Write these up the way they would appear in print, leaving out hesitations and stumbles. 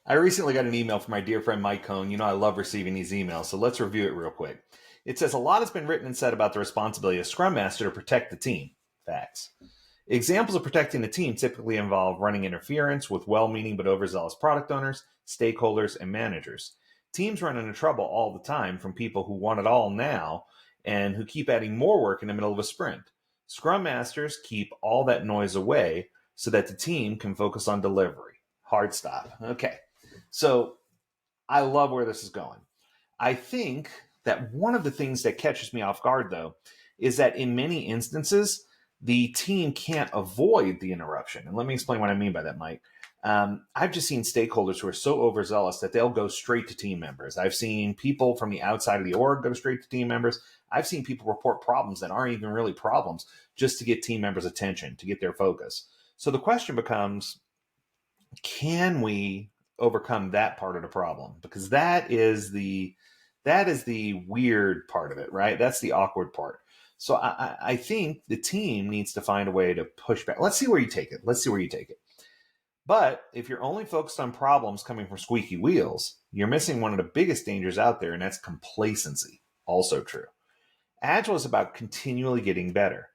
I recently got an email from my dear friend Mike Cohn. You know, I love receiving these emails, so let's review it real quick. It says a lot has been written and said about the responsibility of Scrum Master to protect the team. Facts. Examples of protecting the team typically involve running interference with well meaning but overzealous product owners, stakeholders, and managers. Teams run into trouble all the time from people who want it all now and who keep adding more work in the middle of a sprint. Scrum Masters keep all that noise away so that the team can focus on delivery. Hard stop. Okay. So I love where this is going. I think that one of the things that catches me off guard, though, is that in many instances, the team can't avoid the interruption. And let me explain what I mean by that, Mike. I've just seen stakeholders who are so overzealous that they'll go straight to team members. I've seen people from the outside of the org go straight to team members. I've seen people report problems that aren't even really problems just to get team members' attention, to get their focus. So the question becomes, can we overcome that part of the problem? Because that is the weird part of it, right? That's the awkward part. So I think the team needs to find a way to push back. Let's see where you take it. Let's see where you take it. But if you're only focused on problems coming from squeaky wheels, you're missing one of the biggest dangers out there, and that's complacency. Also true. Agile is about continually getting better.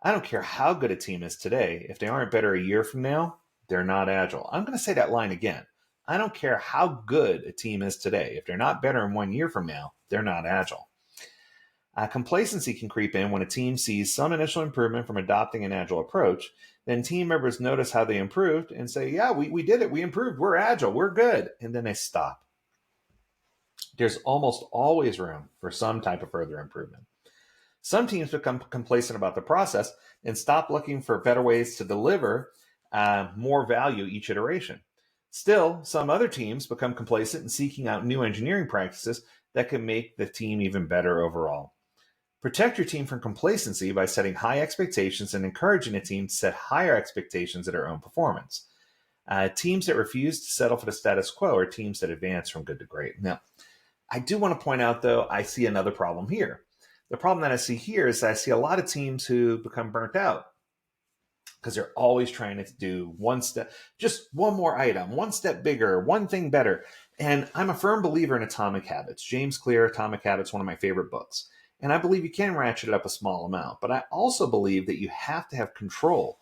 I don't care how good a team is today. If they aren't better a year from now, they're not agile. I'm going to say that line again. I don't care how good a team is today. If they're not better in 1 year from now, they're not agile. Complacency can creep in when a team sees some initial improvement from adopting an agile approach. Then team members notice how they improved and say, yeah, we did it. We improved. We're agile. We're good. And then they stop. There's almost always room for some type of further improvement. Some teams become complacent about the process and stop looking for better ways to deliver more value each iteration. Still, some other teams become complacent in seeking out new engineering practices that can make the team even better overall. Protect your team from complacency by setting high expectations and encouraging the team to set higher expectations of their own performance. Teams that refuse to settle for the status quo are teams that advance from good to great. Now, I do want to point out, though, I see another problem here. The problem that I see here is that I see a lot of teams who become burnt out because they're always trying to do one step, just one more item, one step bigger, one thing better. And I'm a firm believer in Atomic Habits. James Clear, Atomic Habits, one of my favorite books. And I believe you can ratchet it up a small amount, but I also believe that you have to have control.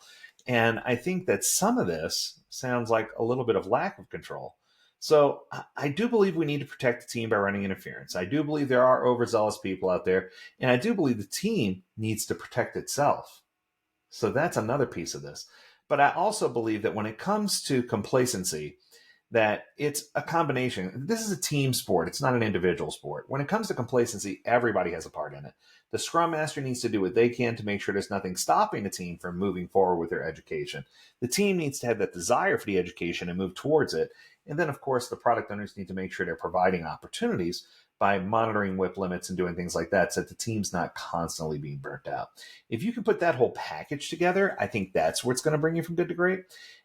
And I think that some of this sounds like a little bit of lack of control. So I do believe we need to protect the team by running interference. I do believe there are overzealous people out there, and I do believe the team needs to protect itself. So that's another piece of this. But I also believe that when it comes to complacency, that it's a combination. This is a team sport. It's not an individual sport. When it comes to complacency, everybody has a part in it. The Scrum Master needs to do what they can to make sure there's nothing stopping the team from moving forward with their education. The team needs to have that desire for the education and move towards it. And then, of course, the product owners need to make sure they're providing opportunities by monitoring WIP limits and doing things like that so that the team's not constantly being burnt out. If you can put that whole package together, I think that's where it's going to bring you from good to great.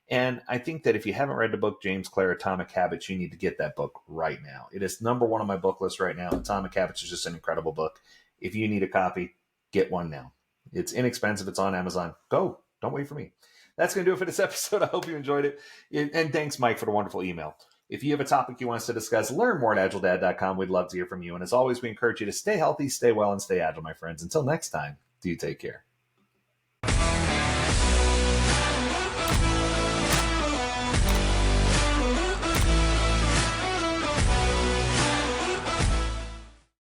And I think that if you haven't read the book, James Clear, Atomic Habits, you need to get that book right now. It is number one on my book list right now. Atomic Habits is just an incredible book. If you need a copy, get one now. It's inexpensive. It's on Amazon. Go. Don't wait for me. That's going to do it for this episode. I hope you enjoyed it. And thanks, Mike, for the wonderful email. If you have a topic you want us to discuss, learn more at agiledad.com. We'd love to hear from you. And as always, we encourage you to stay healthy, stay well, and stay agile, my friends. Until next time, do you take care.